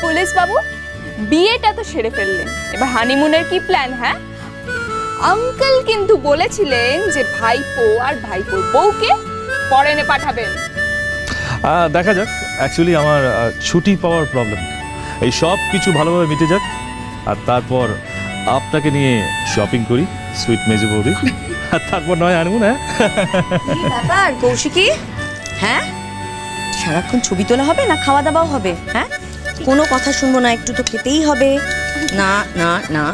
Police বাবু, বিয়েটা তো সেরে ফেললেন, এবার হানিমুনের কি প্ল্যান? হ্যাঁ, আঙ্কেল কিন্তু বলেছিলেন যে ভাইপো আর ভাইপোর বউকে ফরেনে পাঠাবেন। দেখা যাক, অ্যাকচুয়ালি আমার ছুটি পাওয়ার প্রবলেম। এই সব কিছু ভালোভাবে মিটে যাক, আর তারপর আপনাকে নিয়ে শপিং করি সুইট মেজে বৌদি, আর তারপর নয় হানিমুন। হ্যাঁ ব্যাপার কৌশিকী, হ্যাঁ সারাক্ষণ ছবি তোলা হবে না খাওয়া দাওয়াও হবে? হ্যাঁ, কোনো কথা শুনবো না, একটু তো খেতেই হবে। না না না।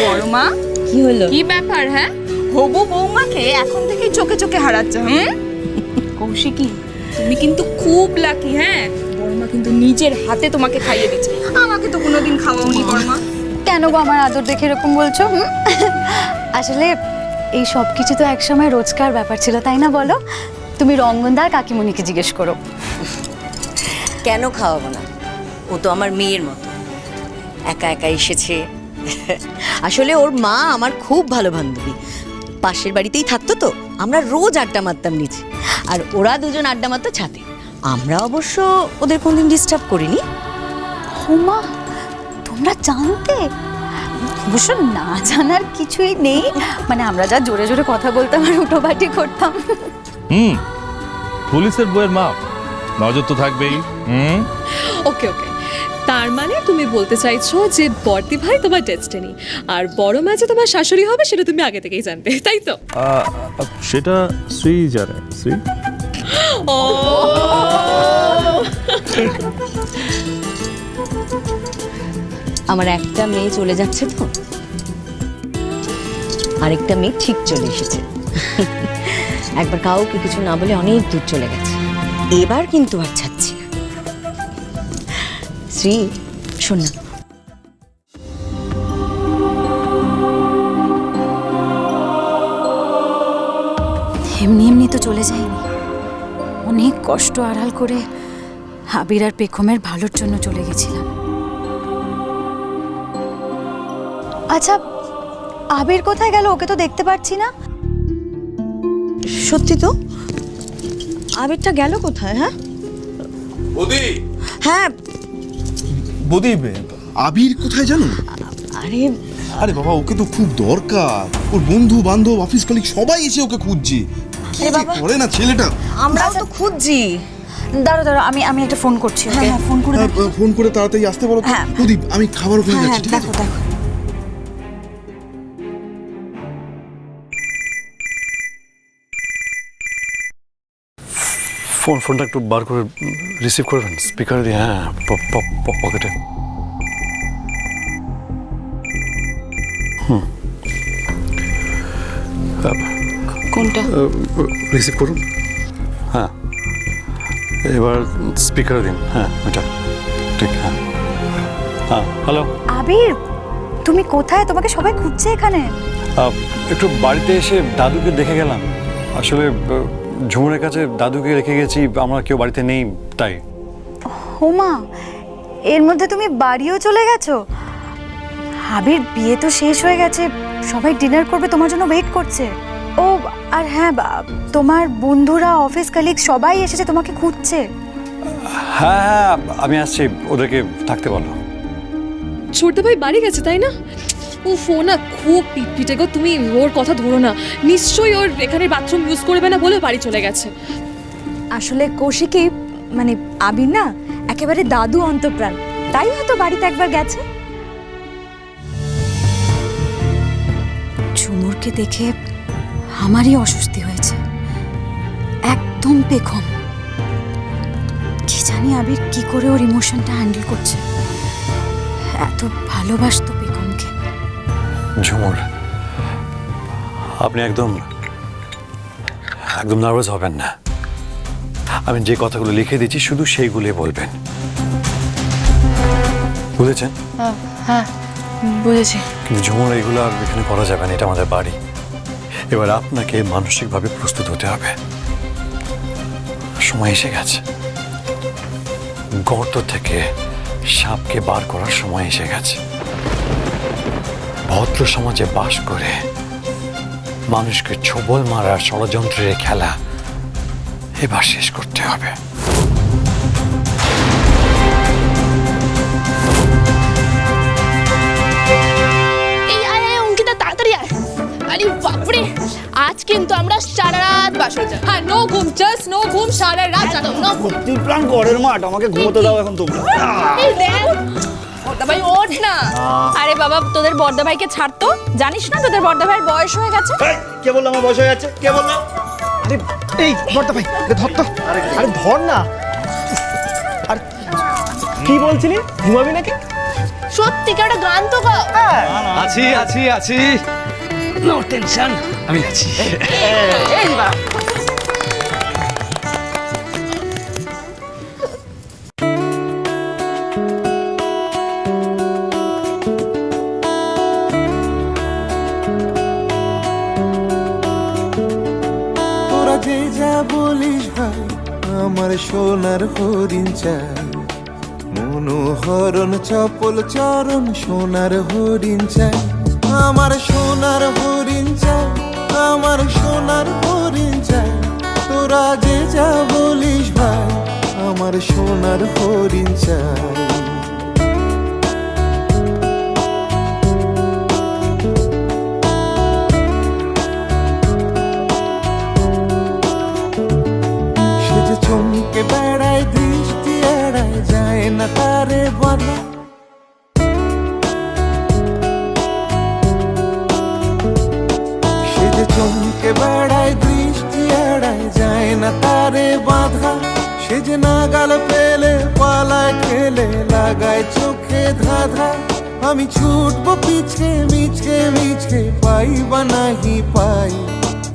বড় মা, কি হলো? কি ব্যাপার? হ্যাঁ, হবু বৌমাকে এখন থেকেই চোখে চোখে হারাচ্ছে। কৌশিকী, তুমি কিন্তু খুব লাকি। হ্যাঁ, বড়মা কিন্তু নিজের হাতে তোমাকে খাইয়ে দিচ্ছে, আমাকে তো কোনোদিন খাওয়াওনি বড়মা। কেন গো আমার আদর দেখে এরকম বলছো? আসলে এই সব কিছু তো একসময় রোজকার ব্যাপার ছিল, তাই না বলো? তুমি রঙ্গনদার কাকিমণিকে জিজ্ঞেস করো। কেন খাওয়াবো না? ও তো আমার মেয়ের মতো, একা একা এসেছে। আসলে ওর মা আমার খুব ভালো বান্ধবী, পাশের বাড়িতেই থাকতো, তো আমরা রোজ আড্ডা মারতাম নিচে, আর ওরা দুজন আড্ডা মারতো ছাদে। আমরা অবশ্য ওদের কোনদিন ডিস্টার্ব করিনি। হোমা, তোমরা জানতে? অবশ্য না জানার কিছুই নেই, মানে আমরা যা জোরে জোরে কথা বলতাম আর উটোবাটি করতাম। পুলিশের বউয়ের মা, নজর তো থাকবেই। ওকে ওকে, তার মানে তুমি বলতে চাইছো যে বর্দি ভাই তোমার ডেস্টিনি, আর বড় মা যে তোমার শাশুড়ি হবে সেটা তুমি আগে থেকেই জানতে, তাই তো? সেটা শ্রী জানে। শ্রী ও আমার একটা মেয়ে চলে যাচ্ছে, তো আরেকটা মেয়ে ঠিক চলে এসেছে। একবার কাউকে কিছু না বলে অনেক দূর চলে গেছে, এবার কিন্তু আর ছাড়ছি না। শ্রী, শোন না, এমনি এমনি তো চলে যায়নি, অনেক কষ্ট আড়াল করে আবির আর পেখমের ভালোর জন্য চলে গেছিলাম। আচ্ছা, আবির কোথায় গেল? ওকে তো দেখতে পাচ্ছি না। সত্যি তো, আবিরটা গেল কোথায়? হ্যাঁ বৌদি, হ্যাঁ, বৌদি, আবির কোথায় জানো? আরে আরে বাবা, ওকে তো খুব দরকার। ওর বন্ধু বান্ধব অফিস কলিগ সবাই এসে ওকে খুঁজছে। কি যে করে না ছেলেটা। আমরাও তো খুঁজছি। দাঁড়ো দাঁড়ো, আমি একটা ফোন করছি ওকে। হ্যাঁ, ফোন করে ফোন করে তাড়াতাড়ি আসতে বলো তো। হ্যাঁ। প্রদীপ, আমি খাবার ওখানে যাচ্ছি, ঠিক আছে? দেখো দেখো। ফোনটা একটু বার করে রিসিভ করবেন, স্পিকারে দিয়ে। হ্যাঁ, পকেটে। কোনটা? রিসিভ করুন। হ্যাঁ, এবার স্পিকারে দিন। হ্যাঁ, ওইটা ঠিক। হ্যাঁ হ্যাঁ, হ্যালো আবির, তুমি কোথায়? তোমাকে সবাই খুঁজছে এখানে। একটু বাড়িতে এসে দাদুকে দেখে গেলাম। আসলে ঝুমুরের কাছে দাদুকে রেখে গেছি, আমরা কেউ বাড়িতে নেই, তাই। হোমা, এর মধ্যে তুমি বাড়িও চলে গেছো? আবির, বিয়ে তো শেষ হয়ে গেছে, সবাই ডিনার করবে, তোমার জন্য ওয়েট করছে। ও আর হ্যাঁ, তোমার বন্ধুরা, অফিস কলিগ সবাই এসেছে, তোমাকে খুঁজছে। হ্যাঁ হ্যাঁ, আমি আসছি, ওদেরকে থাকতে বলো। ছোটদা ভাই বাড়ি গেছে, তাই না? ও ফোনা খুব পিটপিটে গো, তুমি ওর কথা ধরো না, নিশ্চয়ই ওর এখানে বাথরুম ইউজ করবে না বলে বাড়ি চলে গেছে। আসলে কৌশিকী, মানে আবির না একেবারে দাদু অন্তপ্রাণ, তাই হয়তো বাড়িতে একবার গেছে। ঝুমুরকে দেখে আমারই অস্বস্তি হয়েছে, একদম পেখম। কি জানি আবির কি করে ওর ইমোশনটা হ্যান্ডেল করছে, এত ভালোবাসতো পেখমকে। ঝুমুর, আপনি একদম নার্ভাস হবেন না। আমি যে কথাগুলো লিখে দিচ্ছি শুধু সেইগুলোই বলবেন, বুঝেছেন? হ্যাঁ, বুঝেছি। কিন্তু ঝুমুর, এগুলো আর এখানে করা যাবে না, এটা আমাদের বাড়ি। এবার আপনাকে মানসিকভাবে প্রস্তুত হতে হবে, সময় এসে গেছে। গর্ত থেকে সাপকে বার করার সময় এসে গেছে। ভদ্র সমাজে বাস করে মানুষকে ছোবল মারার ষড়যন্ত্রের খেলা এবার শেষ করতে হবে। আরে বাপরে, আজ কিন্তু আমরা সারা রাত বাসর যাব। হ্যাঁ, নো ঘুম, জাস্ট নো ঘুম, সারা রাত জানো নো ঘুম। তুই প্রাণ ঘরের মাঠ, আমাকে ঘুমোতে দাও এখন তোমরা। এই দেখ, বড়দা ভাই ওঠ না। আরে বাবা, তোদের বড়দা ভাইকে ছাড় তো, জানিস না তোদের বড়দা ভাইয়ের বয়স হয়ে গেছে। এই, কে বললো আমার বয়স হয়ে যাচ্ছে? কে বললো? আরে এই বড়দা ভাই ধর তো, আরে ধর না। আর কি বলছিলি, ঘুমাবি নাকি? সত্যিকার একটা গান তো গাও। আছি আছি আছি, নো টেনশন, আমি আছি। এই বা তোরা যে যা বলিস ভাই, আমার সোনার হরিণ চাই, মনোহরণ চপল চরণ সোনার হরিণ চাই, আমার সোনার হরিণ চাই, আমার সোনার হরিণ চাই। তোরা যে যা বলিস ভাই, আমার সোনার হরিণ চাই। সে যে চমকে বেড়ায়, দৃষ্টি এড়ায়, যায় না তারে বলা। সে যে চমকে বেড়ায়, দৃষ্টি এড়ায়, যায় না তারে বাধা। সে যে নাগাল পেলে পালায় ঠেলে, লাগায় চোখে ধাঁধা। আমি ছুটবো পিছে মিছকে মিছকে, পাই বা নাহি পাই।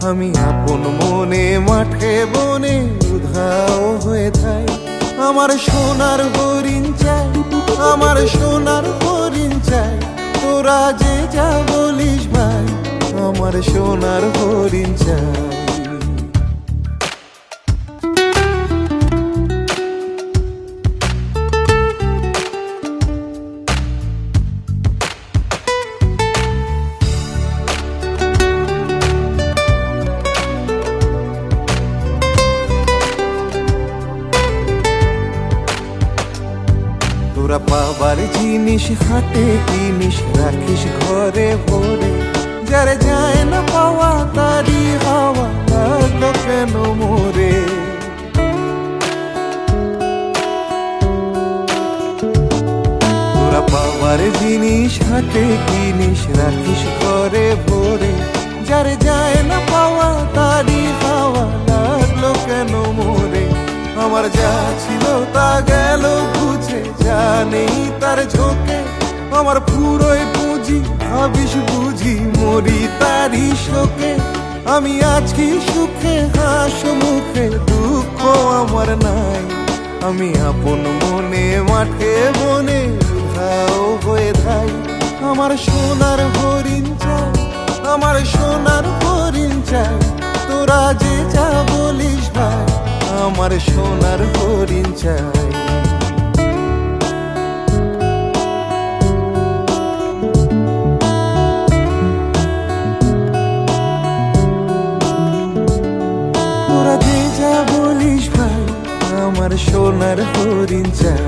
আমি আপন মনে মাঠে বনে উধাও হয়ে থাই। আমার সোনার হরিণ চাই, আমার সোনার হরিণ চাই। তোরা যে যা বলিস ভাই, আমার সোনার হরিণ চাই। তোরা পাবার জিনিস হাতে কিনিস, রাখিস ঘরে ভরে। যারে যায় না পাওয়া তারি হাওয়া, লাগলো কেন মোরে। তোরা পাবার জিনিস হাতে কিনিস, রাখিস ঘরে ভরে। যারে যায় না পাওয়া তারি হাওয়া, লাগলো কেন মোরে। আমার যা ছিল তা গেল বুঝে, যা নেই তার ঝোঁকে। আমার পুরোই পুঁজি ভাবিস বুঝি, মরি তারি শোকে। আমি আছি সুখে হাস মুখে, দুঃখ আমার নাই। আমি আপন মনে মাঠে বনে উধাও হয়ে ধাই। আমার সোনার হরিণ চাই, আমার সোনার হরিণ চাই। তোরা যে যা বলিস ভাই, আমার সোনার হরিণ চাই। তোরা যে যা বলিস ভাই, আমার সোনার হরিণ চাই।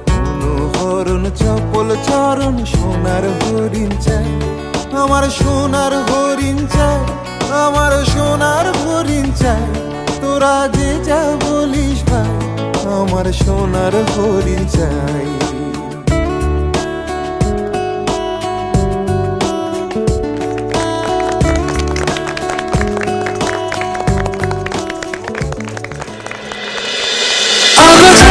মনোহরণ চপল চরণ সোনার হরিণ চাই, আমার সোনার হরিণ চাই, আমার সোনার হরিণ চাই। তোরা যে যা বলিস ভাই, আমার সোনার হরিণ চাই। আমরা